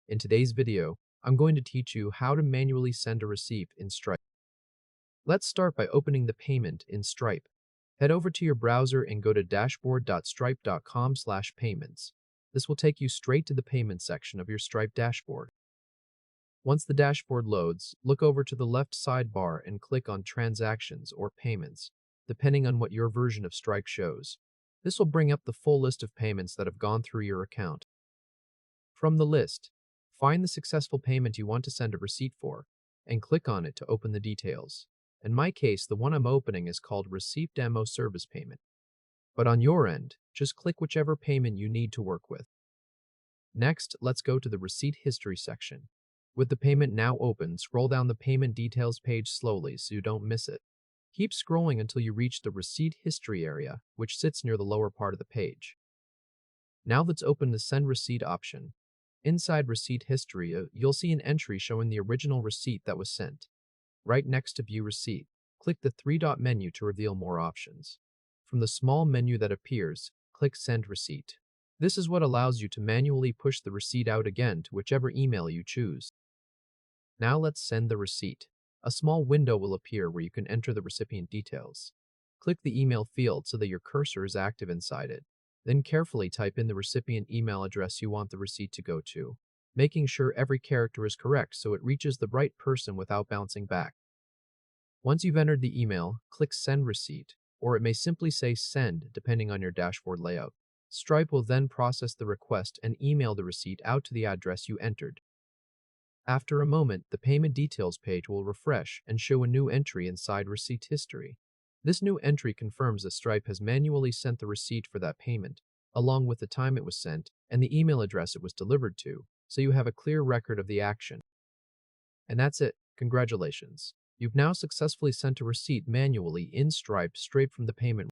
In today's video, I'm going to teach you how to manually send a receipt in Stripe. Let's start by opening the payment in Stripe. Head over to your browser and go to dashboard.stripe.com/payments. This will take you straight to the payment section of your Stripe dashboard. Once the dashboard loads, look over to the left sidebar and click on Transactions or Payments, depending on what your version of Stripe shows. This will bring up the full list of payments that have gone through your account. From the list, find the successful payment you want to send a receipt for, and click on it to open the details. In my case, the one I'm opening is called Receipt Demo Service Payment. But on your end, just click whichever payment you need to work with. Next, let's go to the Receipt History section. With the payment now open, scroll down the Payment Details page slowly so you don't miss it. Keep scrolling until you reach the Receipt History area, which sits near the lower part of the page. Now let's open the Send Receipt option. Inside Receipt History, you'll see an entry showing the original receipt that was sent. Right next to View Receipt, click the three-dot menu to reveal more options. From the small menu that appears, click Send Receipt. This is what allows you to manually push the receipt out again to whichever email you choose. Now let's send the receipt. A small window will appear where you can enter the recipient details. Click the email field so that your cursor is active inside it. Then carefully type in the recipient email address you want the receipt to go to, making sure every character is correct so it reaches the right person without bouncing back. Once you've entered the email, click Send Receipt, or it may simply say Send depending on your dashboard layout. Stripe will then process the request and email the receipt out to the address you entered. After a moment, the payment details page will refresh and show a new entry inside Receipt History. This new entry confirms that Stripe has manually sent the receipt for that payment, along with the time it was sent and the email address it was delivered to, so you have a clear record of the action. And that's it. Congratulations. You've now successfully sent a receipt manually in Stripe straight from the payment